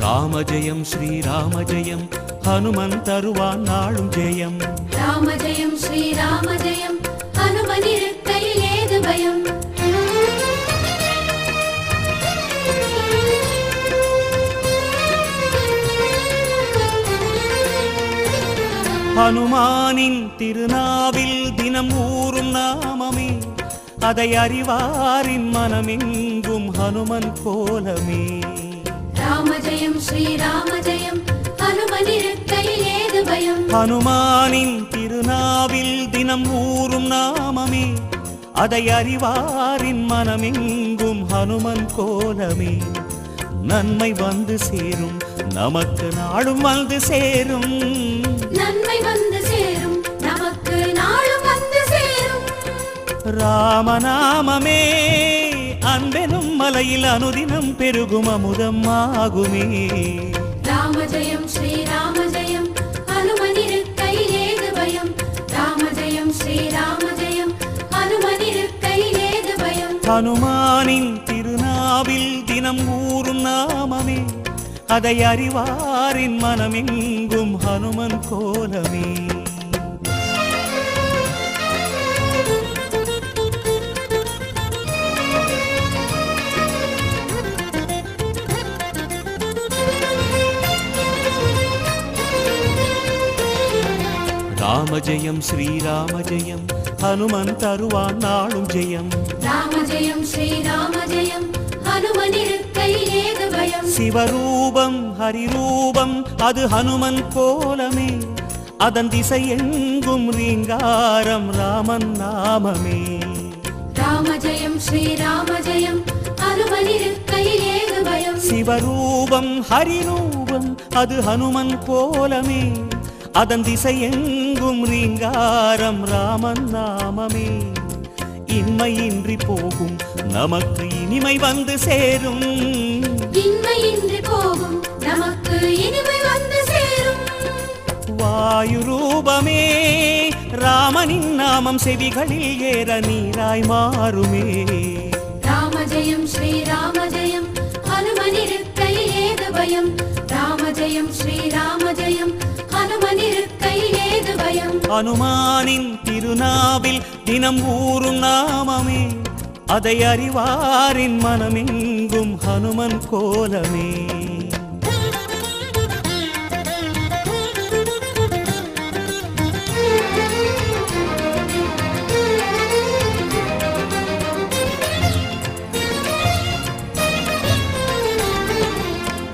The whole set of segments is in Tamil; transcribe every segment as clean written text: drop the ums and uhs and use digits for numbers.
ராம ஜெயம் ஸ்ரீராம ஜெயம் ஹனுமன் தருவான் நாளும் ஜெயம். ராம ஜெயம் ஸ்ரீராம ஜெயம் ஹனுமன் இருக்கையில் ஏது பயம். ஹனுமானின் திருநாவில் தினம் ஊறும் நாமமே, அதை அறிவாரின் மனமெங்கும் ஹனுமன் கோலமே. ராம ஜெயம் ஸ்ரீராம ஜெயம் ஹனுமன் இருக்கையில் ஏது பயம். ஹனுமானின் திருநாவில் தினம் ஊறும் நாமமே, அதை அறிவாரின் மனமெங்கும் ஹனுமன் கோலமே. நன்மை வந்து சேரும் நமக்கு நாளும் வந்து சேரும், நன்மை வந்து சேரும் நமக்கு நாளும் வந்து சேரும். ராமநாமமே அன்பெனும் மலையில் அனுதினம் பெருகும் அமுதம் ஆகுமே. ராம ஜெயம் ஸ்ரீராம ஜெயம் ஹனுமன் இருக்கையில் ஏது பயம். ராம ஜெயம் ஸ்ரீராம ஜெயம் ஹனுமன் இருக்கையில் ஏது பயம். ஹனுமானின் திருநாவில் தினம் ஊறும் நாமமே, அதை அறிவாரின் மனமெங்கும் ஹனுமன் கோலமே. ராம ஜெயம் ஸ்ரீராம ஜெயம் ஹனுமன் தருவான் நாளும் ஜெயம். ராம ஜெயம் ஸ்ரீராம ஜெயம் ஹனுமன் இருக்கையில் ஏது பயம். சிவரூபம் ஹரிரூபம் அது ஹனுமன் கோலமே, அதன் திசை எங்கும் ரீங்காரம் ராமன் நாமமே. ராம ஜெயம் ஸ்ரீராம ஜெயம் ஹனுமன் இருக்கையில் ஏது பயம். சிவரூபம் ஹரிரூபம் அது ஹனுமன் கோலமே, அதன் திசை எங்கும் ரீங்காரம் ராமன் நாமமே. இன்மையின்றி போகும் நமக்கு இனிமை வந்து சேரும், இன்மையின்றி போகும் நமக்கு இனிமை வந்து சேரும். வாயு ரூபமே ராமனின் நாமம் செவிகளில் ஏற நீராய் மாறுமே. ராம ஜெயம் ஸ்ரீராம ஜெயம் ஹனுமன் இருக்கையில் ஏது பயம். ராம ஜெயம் ஸ்ரீராம ஜெயம் ஹனுமன் இருக்கையில் ஏது பயம். ஹனுமானின் திருநாவில் தினம் ஊறும் நாமமே, அதை அறிவாரின் மனமெங்கும் ஹனுமன் கோலமே.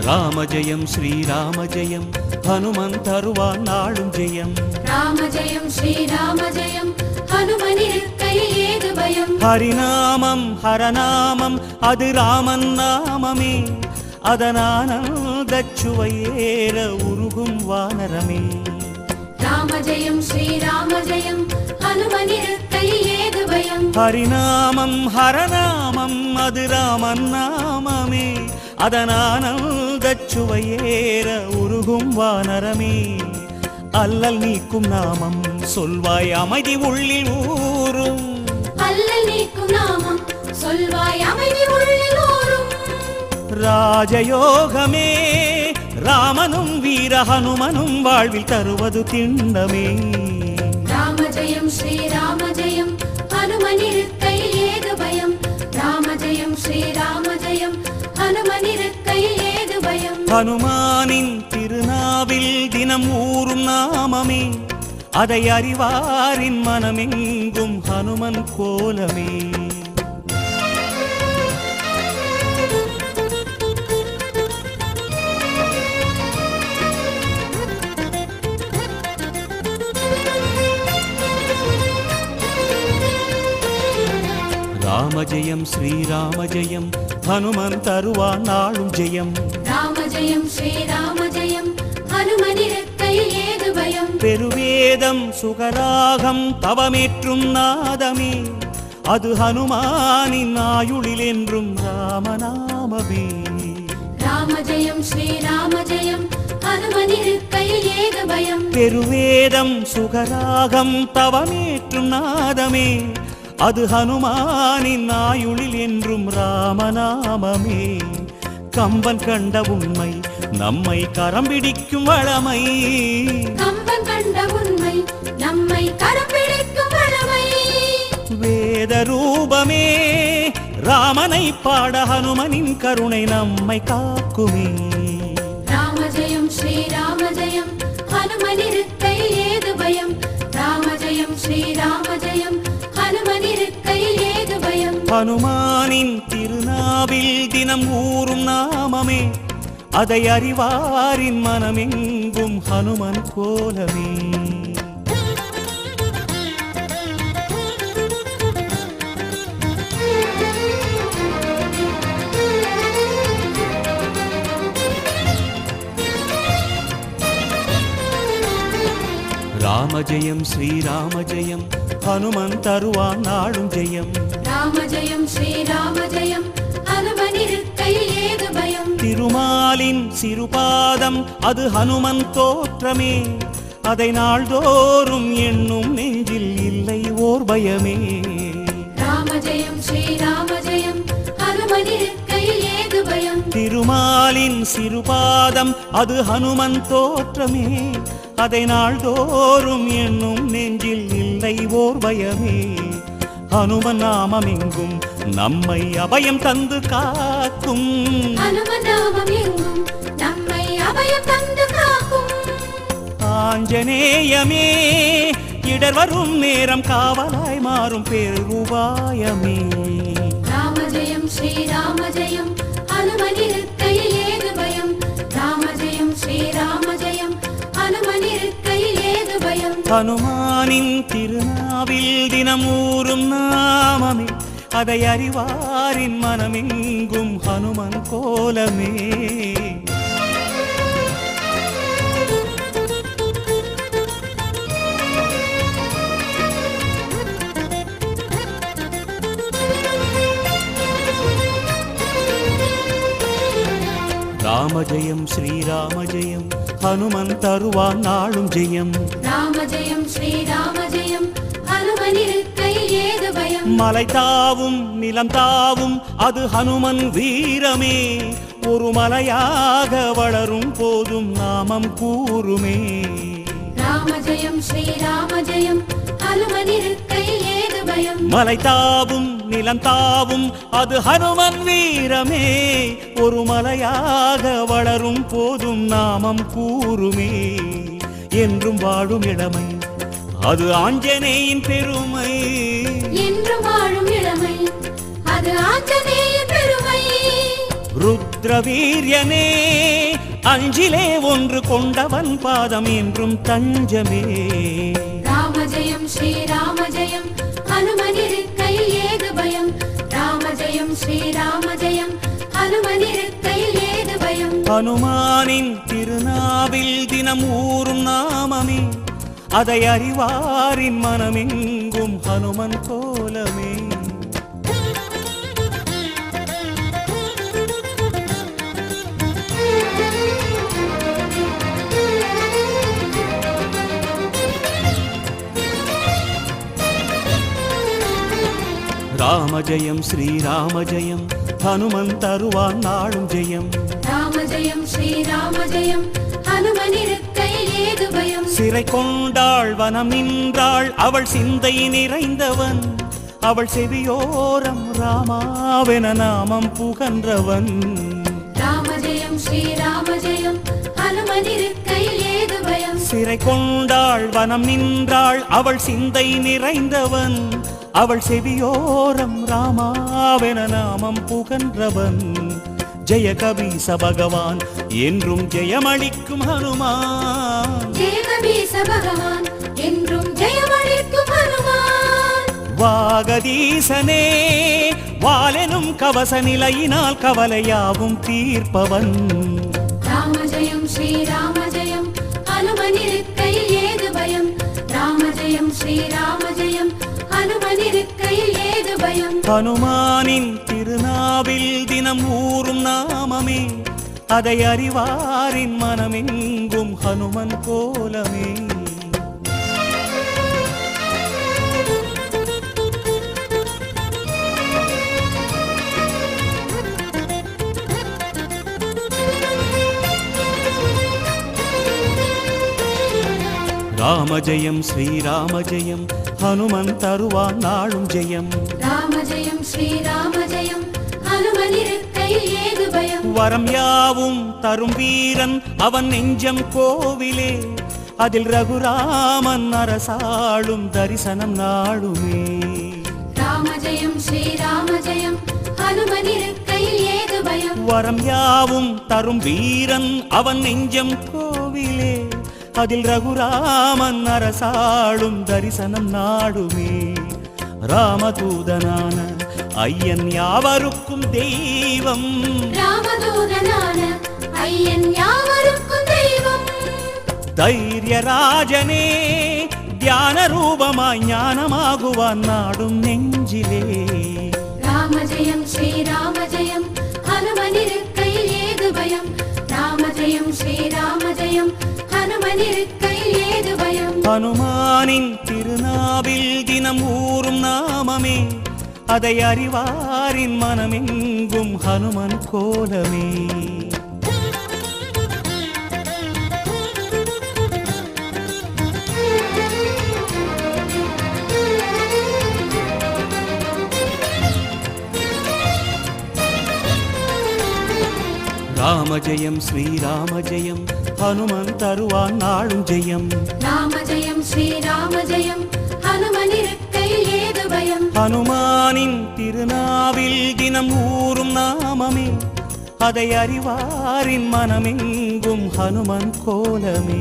ராம ஜெயம் ஸ்ரீராம ஜெயம் ஹனுமன் தருவான் நாளும் ஜெயம். ராம ஜெயம் ஸ்ரீராம ஜெயம் ஹனுமன் இருக்கையில் ஏது பயம். ஹரிநாமம் ஹரநாமம் அது ராமன் நாமமே, அதனானந்தச் சுவையேற உருகும் வானரமே. ராம ஜெயம் ஸ்ரீராம ஜெயம் ஹனுமன் இருக்கையில் ஏது பயம். ஹரிநாமம் ஹரநாமம் அது ராமன் நாமமே, அதனானந்தச் சுவையேற உருகும் வானரமே. அல்லல் நீக்கும் நாமம் சொல்வாய் அமைதி உள்ளில் ஊரும், அல்லல் நீக்கும் நாமம் சொல்வாய் அமைதி உள்ளில் ஊரும். ராஜயோகமே ராமனும் வீர ஹனுமனும் வாழ்வில் தருவது திண்ணமே. ராம ஜெயம் ஸ்ரீராம ஜெயம் ஹனுமன் இருக்கையில் ஏது பயம். ராம ஜெயம் ஸ்ரீராம ஜெயம் ஹனுமன் இருக்கையில் ஏது பயம். ஹனுமானின் திருநாவில் தினம் ஊறும் நாமமே, அதை அறிவாரின் மனமெங்கும் ஹனுமன் கோலமே. ராம ஜெயம் ஸ்ரீராம ஜெயம் ஹனுமன் தருவான் நாளும் ஜெயம். ராம ஜெயம் ஸ்ரீராம ஜெயம் ஹனுமன் இருக்கையில் ஏது பயம். பெருவேதம் சுகராகம் தவமேற்றும் நாதமே, அது ஹனுமானின் ஆயுளில் என்றும் ராமநாமமே. ராம ஜெயம் ஸ்ரீராம ஜெயம் ஹனுமன் இருக்கையில் ஏது பயம். பெருவேதம் சுகராகம் தவமேற்றும் நாதமே, அது ஹனுமானின் ஆயுளில் என்றும் ராமநாமமே. கம்பன் கண்ட உண்மை நம்மை கரம் பிடிக்கும் வளமை. கம்பன் கண்ட உண்மை நம்மை கரம் பிடிக்கும் வளமை. வேத ரூபமே ராமனை பாட ஹனுமனின் கருணை நம்மை காக்குமே. ராம ஜெயம் ஸ்ரீராம ஜெயம் ஹனுமனிருக்கையில் ஏது பயம். ராம ஜெயம் ஸ்ரீராம ஜெயம் ஹனுமனிருக்கையில் ஏது பயம். ஹனுமானின் திருநாவில் தினம் ஊறும் நாமமே, அதை அறிவாரின் மனமெங்கும் ஹனுமன் கோலமே. ராம ஜெயம் ஸ்ரீராம ஜெயம் ஹனுமன் தருவான் நாளும் ஜெயம். ராம ஜெயம் ஸ்ரீராம ஜெயம் ஹனுமனிருக்கையில் ஏது பயம். திருமாலின் சிறுபாதம் அது ஹனுமன் தோற்றமே, அதை நாள்தோறும் எண்ணும் நெஞ்சில் இல்லை ஓர் பயமே. ராம ஜெயம் ஸ்ரீராம ஜெயம் ஹனுமனிருக்கையில் ஏது பயம். திருமாலின் சிறுபாதம் அது ஹனுமன் தோற்றமே, அதை நாள்தோறும் எண்ணும் நெஞ்சில் இல்லை ஓர் பயமே. ஹனுமன் நாமம் எங்கும் நம்மை அபயம் தந்து காக்கும். ஹனுமன் நாமம் எங்கும் நம்மை அபயம் தந்து காக்கும். ஆஞ்சநேயமே இடர் வரும் நேரம் காவலாய் மாறும் பேருபாயமே. ராம ஜெயம் ஸ்ரீராம ஜெயம் ஹனுமனிருக்கையில் ஏது பயம். ராம ஜெயம் ஸ்ரீராம ஜெயம் ஹனுமனிருக்கையில் ஏது பயம். ஹனுமானின் திருநாவில் தினம் ஊறும் நாமமே, அதை அறிவாரின் மனமெங்கும் ஹனுமன் கோலமே. ராம ஜெயம் ஸ்ரீராம ஜெயம் ஹனுமன் தருவான் நாளும் ஜெயம். ராம ஜெயம் ஸ்ரீராம ஜெயம் ஹனுமனிருக்கையில் ஏது பயம். மலை தாவும் நிலம் தாவும் அது ஹனுமன் வீரமே, ஒரு மலையாக வளரும் போதும் நாமம் கூறுமே. ராம ஜெயம் ஸ்ரீராம ஜெயம் ஹனுமனிருக்கையில் ஏது பயம். மலை தாவும் நிலம் தாவும் அது ஹனுமன் வீரமே, ஒரு மலையாக வளரும் போதும் நாமம் கூறுமே. என்றும் வாழும் இளமை அது ஆஞ்சநேயின் பெருமை. என்றும் வாழும் இளமை அது ஆஞ்சநேயின் பெருமை. ருத்ரவீரியனே அஞ்சிலே ஒன்று கொண்டவன் பாதம் என்றும் தஞ்சமே. ராம ஜெயம் ஸ்ரீராம ஜெயம் ஹனுமனிருக்கையில் ஏது பயம். ராம ஜெயம் ஸ்ரீராம ஜெயம் ஹனுமனிருக்கையில் ஏது பயம். ஹனுமானின் திருநாவில் தினம் ஊறும் நாமமே, அதை அறிவாரின் மனமெங்கும் ஹனுமன் கோலமே. ராம ஜெயம் ஸ்ரீராம ஜெயம் ஹனுமன் தருவான் நாளும் ஜெயம். ராம ஜெயம் ஸ்ரீராம ஜெயம் ஹனுமனிருக்கையில் ஏது பயம். சிறை கொண்டாள் வனம் நின்றாள் அவள் சிந்தை நிறைந்தவன், அவள் செவியோரம் ராமாவென நாமம் புகன்றவன். ராம ஜெயம் ஸ்ரீராம ஜெயம் ஹனுமனிருக்கையில் ஏது பயம். சிறை கொண்டாள் வனம் நின்றாள் அவள் சிந்தை நிறைந்தவன், அவள் செவியோரம் ராமாவென நாமம் புகன்றவன். ஜெய கபீச பகவான் என்றும் ஜெயமளிக்கும் ஹனுமான். ஜெய கபீச பகவான் என்றும் ஜெயமளிக்கும் ஹனுமான். வாகதீசனே வாலெனும் கவச நிலையினால் கவலையாவும் தீர்ப்பவன். ராம ஜெயம் ஸ்ரீராம ஜெயம் ஹனுமனிருக்கையில் ஏது பயம். ராம ஜெயம் ஸ்ரீராம ஜெயம் ஹனுமனிருக்கையில் ஏது பயம். ஹனுமானின் திருநாவில் தினம் ஊறும் நாமமே, அதை அறிவாரின் மனமெங்கும் ஹனுமன் கோலமே. ராம ஜெயம் ஸ்ரீராம ஜெயம் ஹனுமன் தருவான் நாளும் ஜெயம். ராம ஜெயம் ஸ்ரீராம ஜெயம் ஹனுமனிருக்கையில் ஏது பயம். வரம் யாவும் தரும் வீரன் அவன் நெஞ்சம் கோவிலே, அதில் ரகுராமன் அரசாளும் தரிசனம் நாளுமே. ராம ஜெயம் ஸ்ரீராம ஜெயம் ஹனுமனிருக்கையில் ஏது பயம். வரம் யாவும் தரும் வீரன் அவன் நெஞ்சம் கோவிலே, அதில் ரகுராமன் அரசாளும் தரிசனம் நாடுமே. ராமதூதனான ஐயன் யாவருக்கும் தெய்வம், ராமதூதனான ஐயன் யாவருக்கும் தெய்வம். தைரியராஜனே தியான ரூபமாய் ஞானமாகுவான் நாடும் நெஞ்சிலே. ராம ஜெயம் ஸ்ரீராம ஜெயம் ஹனுமனிருக்கையில் ஏது பயம். ராம ஜெயம் ஸ்ரீராம ஜெயம் ஹனுமனிருக்கையில் ஏது பயம். ஹனுமானின் திருநாவில் தினம் ஊறும் நாமமே, அதை அறிவாரின் மனமெங்கும் ஹனுமன் கோலமே. ராம ஜெயம் ஸ்ரீராம ஜெயம் ஹனுமன் தருவான் நாளும் ஜெயம். ராம ஜெயம் ஸ்ரீராம ஜெயம் ஹனுமனிருக்கையில் ஏது பயம். ஹனுமானின் திருநாவில் தினம் ஊறும் நாமமே, அதை அறிவாரின் மனமெங்கும் ஹனுமன் கோலமே.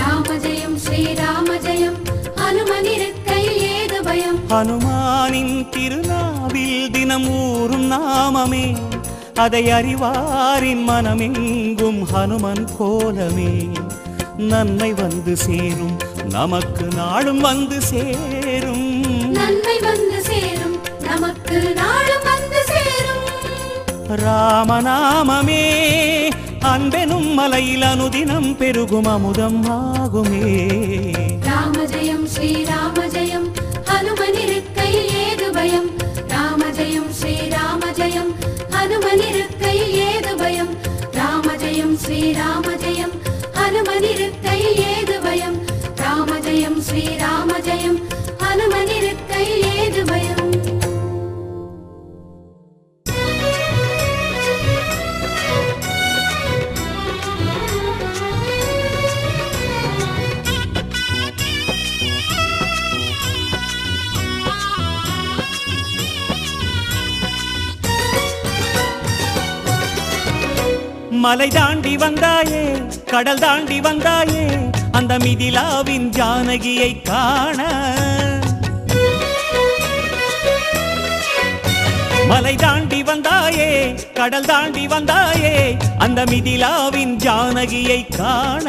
ராம ஜெயம் ஸ்ரீராம ஜெயம் ஹனுமனிருக்கையில் ஏது பயம். ஹனுமானின் திருநாவில் தினம் ஊறும் நாமமே, அதை அறிவாரின் மனமெங்கும் ஹனுமன் கோலமே. நன்மை வந்து சேரும் நமக்கு நாளும் வந்து சேரும், நன்மை வந்து சேரும் நமக்கு நாளும் வந்து சேரும். ராமநாமமே அன்பெனும் மலையில் அனுதினம் பெருகும் அமுதம் ஆகுமே. ராம ஜெயம் ஸ்ரீராம ஜெயம் ஹனுமனிருக்கையில் ஏது பயம். ராம ஜெயம் ஸ்ரீராம ஜெயம் ஹனுமனிருக்கையில் ஏது பயம். ராம ஜெயம் ஸ்ரீராம ஜெயம் ஹனுமனிருக்கையில் ஏது பயம். ராம ஜெயம் ஸ்ரீராம ஜெயம் ஹனுமனிருக்கையில் ஏது பயம். மலை தாண்டி வந்தாயே கடல் தாண்டி வந்தாயே, அந்த மிதிலாவின் ஜானகியை காண. மலை தாண்டி வந்தாயே கடல் தாண்டி வந்தாயே, அந்த மிதிலாவின் ஜானகியை காண.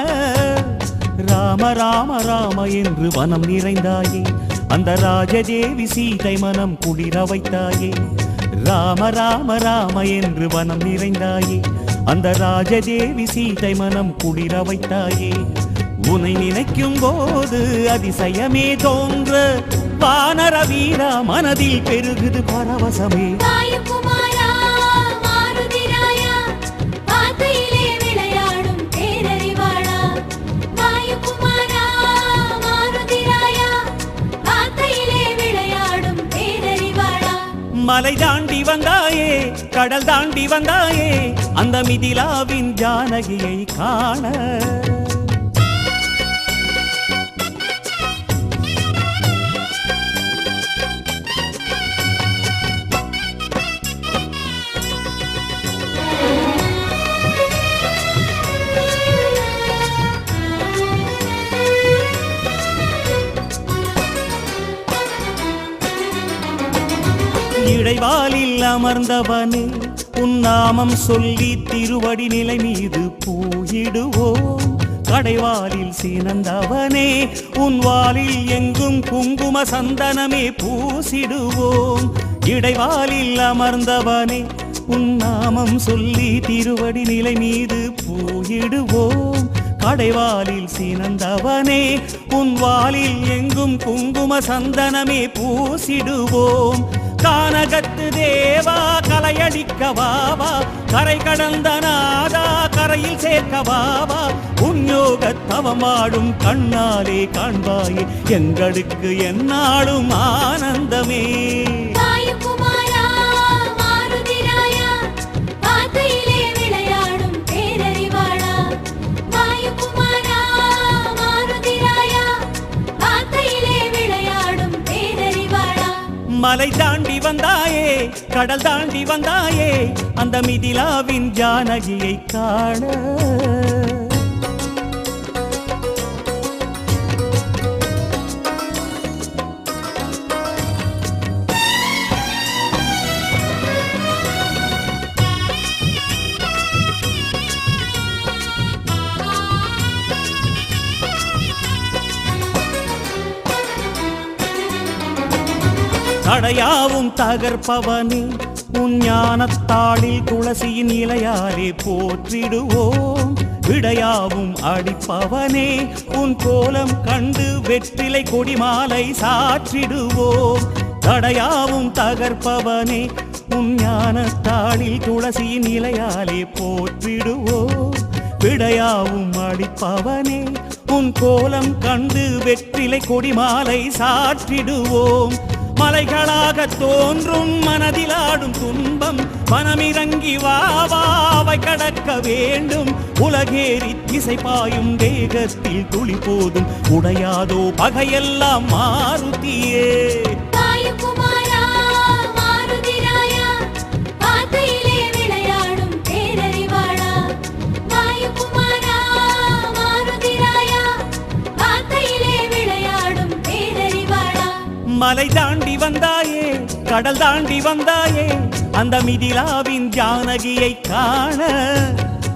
ராம ராம ராம என்று வனம் நிறைந்தாயே, அந்த ராஜதேவி சீதை மனம் குளிர வைத்தாயே. ராம ராம ராம என்று வனம் நிறைந்தாயே, அந்த ராஜதேவி சீதை மனம் குளிர வைத்தாயே. உன்னை நினைக்கும் போது அதிசயமே தோன்ற, வானர வீரா மனதில் பெருகுது பரவசமே. வாயுகுமாரா மாருதிராயா பாதையிலே விளையாடும் பேரறிவாளா. வாயுகுமாரா மாருதிராயா பாதையிலே விளையாடும் பேரறிவாளா. மலை தாண்டி வந்தாயே கடல் தாண்டி வந்தாயே, அந்த மிதிலாவின் ஜானகியை காண. இடைவாலில் அமர்ந்தவனே உன் நாமம் சொல்லி திருவடி நிலை மீது பூயிடுவோம். கடைவாலில் சீனந்தவனே உன் வாலில் எங்கும் குங்கும சந்தனமே பூசிடுவோம். இடைவாலில் அமர்ந்தவனே உன் நாமம் சொல்லி திருவடி நிலை மீது பூயிடுவோம். கடைவாலில் சீனந்தவனே உன் வாலில் எங்கும் குங்கும சந்தனமே பூசிடுவோம். கானகத்து தேவா கலையடிக்க வாவா, கரை கடந்த நாதா கரையில் சேர்க்க வாவா உன்யோக தவமாடும் கண்ணாலே காண்பாயே எங்களுக்கு எந்நாளும் ஆனந்தமே. வாயுகுமாரா மாருதிராயா வார்த்தையிலே விளையாடும் பேரறிவாளா. வாயுகுமாரா மாருதிராயா வார்த்தையிலே விளையாடும் பேரறிவாளா. மலை தாண்டி வந்தாயே கடல் தாண்டி வந்தாயே அந்த மிதிலாவின் ஜானகியை காண. தடையாவும் தகர்ப்பவனே உன் ஞானத்தாளில் துளசியின் இலையாலே போற்றிடுவோம். விடையாவும் அடிப்பவனே உன் கோலம் கண்டு வெற்றிலை கொடிமாலை சாற்றிடுவோம். தடையாவும் தகர்ப்பவனே உன் ஞானத்தாளில் துளசியின் இலையாலே போற்றிடுவோம். விடையாவும் அடிப்பவனே உன் கோலம் கண்டு வெற்றிலை கொடிமாலை சாற்றிடுவோம். மலைகளாக தோன்றும் மனதிலாடும் துன்பம் மனமிறங்கி வாவாவை கடக்க வேண்டும். உலகேறி திசை பாயும் வேகத்தில் துளி போதும் உடையாதோ பகையெல்லாம் மாருதியே. வாயுகுமாரா மாருதிராயா வார்த்தையிலே விளையாடும் பேரறிவாளா. வாயுகுமாரா மாருதிராயா வார்த்தையிலே விளையாடும் பேரறிவாளா. மலை தாண்டி வந்தாயே கடல் தாண்டி வந்தாயே அந்த மிதிலாவின் ஜானகியை காண.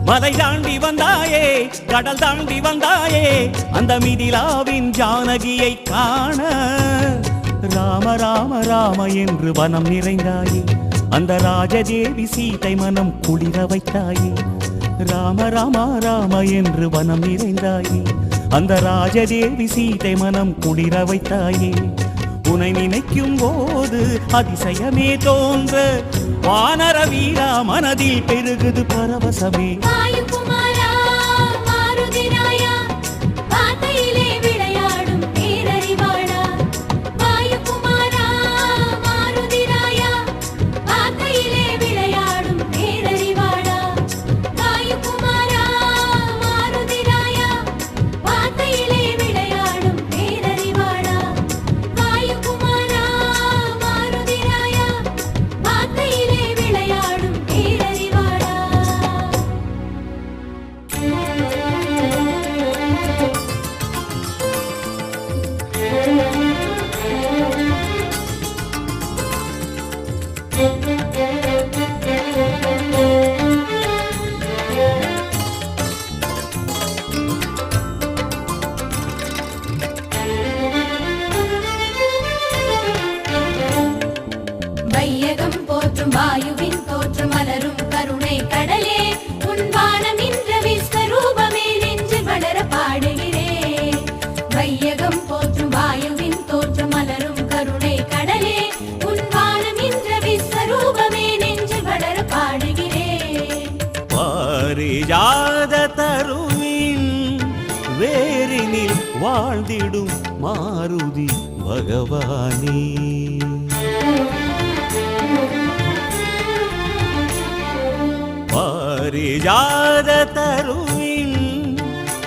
மலை தாண்டி வந்தாயே கடல் தாண்டி வந்தாயே அந்த மிதிலாவின் ஜானகியை காண. ராம ராம ராம என்று வனம் நிறைந்தாயே அந்த ராஜதேவி சீதை மனம் குளிர வைத்தாயே. ராம ராம ராம என்று வனம் நிறைந்தாயே அந்த ராஜதேவி சீதை மனம் குளிர வைத்தாயே. உனை நினைக்கும் போது அதிசயமே தோன்ற வானர வீரா மனதில் பெருகுது பரவசமே. வாயுகுமாரா மாருதிராயா வார்த்தையிலே விளையாடும் பேரறிவாளா. வாயுகுமாரா மாருதிராயா வார்த்தையிலே விளையாடும் பேரறிவாளா. வாயுகுமாரா மாருதிராயா வார்த்தையிலே விளையாடும் பேரறிவாளா. வாயுகுமாரா மாருதிராயா வார்த்தையிலே விளையாடும் பேரறிவாளா. வையகம் போற்றும் வாயுவின் தோற்றம் மலரும் கருணை கடலே உன் வானம் என்ற விஸ்வரூபமே நெஞ்சில் வளர பாடுகிறேன். வையகம் போற்றும் வாயுவின் தோற்றம் மலரும் கருணை கடலே உன் வானம் என்ற விஸ்வரூபமே நெஞ்சில் வளர பாடுகிறேன். பாரிஜாத தருவின் வேரினில் வாழ்ந்திடும் மாருதி பகவானே. பாரிஜாத தருவின்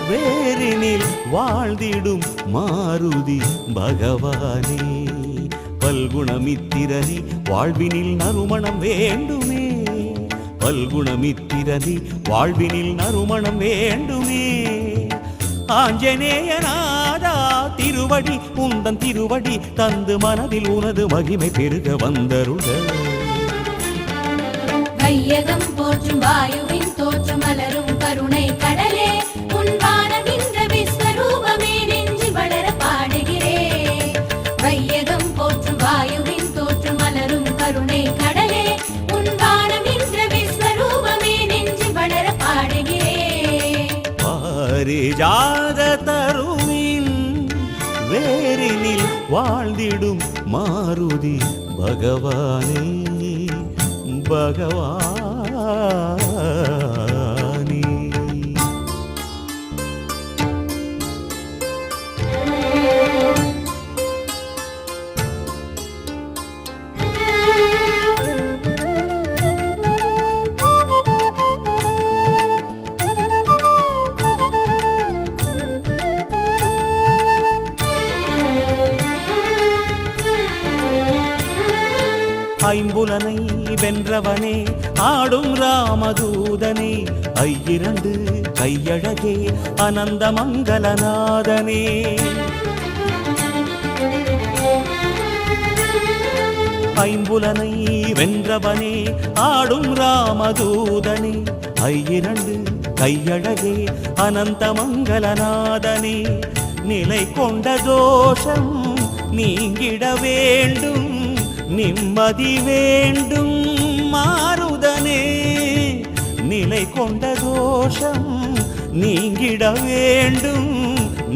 வேரினில் வாழ்ந்திடும் மாருதி பகவானே. பல்குணமித்திரனே வாழ்வினில் நறுமணம் வேண்டுமே. பல்குணமித்திரனே வாழ்வினில் நறுமணம் வேண்டுமே. ஆஞ்சநேயநாதா திருவடி உந்தன் திருவடி தந்து மனதில் உனது மகிமை பெருக வந்தருள. வையகம் போற்றும் வாயுவின் தோற்றம் மலரும் கருணை கடலே உன் வானம் என்ற விஸ்வரூபமே நெஞ்சில் வளர பாடுகிறேன். வையகம் போற்றும் வாயுவின் தோற்றம் மலரும் கருணை கடலே உன் வானம் என்ற விஸ்வரூபமே நெஞ்சில் வளர பாடுகிறேன். பாரிஜாத தருவின் வேரினில் வாழ்ந்திடும் மாருதி பகவானே பகவானே. ஐம்புலனை வென்றவனே ஆடும் ராமதூதனே ஐயிரண்டு கையழகே அனந்த மங்களநாதனே ஐம்புலனை வென்றவனே ஆடும் ராமதூதனே ஐயிரண்டு கையழகே அனந்த மங்களநாதனே நிலை கொண்ட தோஷம் நீங்கிட வேண்டும் நிம்மதி வேண்டும் மாருதனே நிலை கொண்ட தோஷம் நீங்கிட வேண்டும்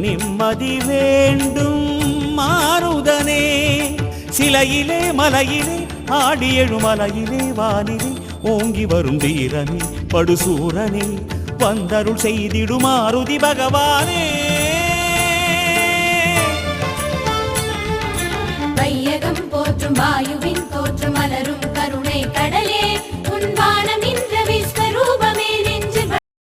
நிம்மதி வேண்டும் மாருதனே சிலையிலே மலையிலே ஆடி எழுமலையிலே வானிலே ஓங்கி வரும் தீரனே படுசூரனே வந்தருள் செய்திடு மாருதி பகவானே வையகம் போற்றும் வாயுவின் தோற்றம் மலரும் கருணை கடலே உன் வானமின்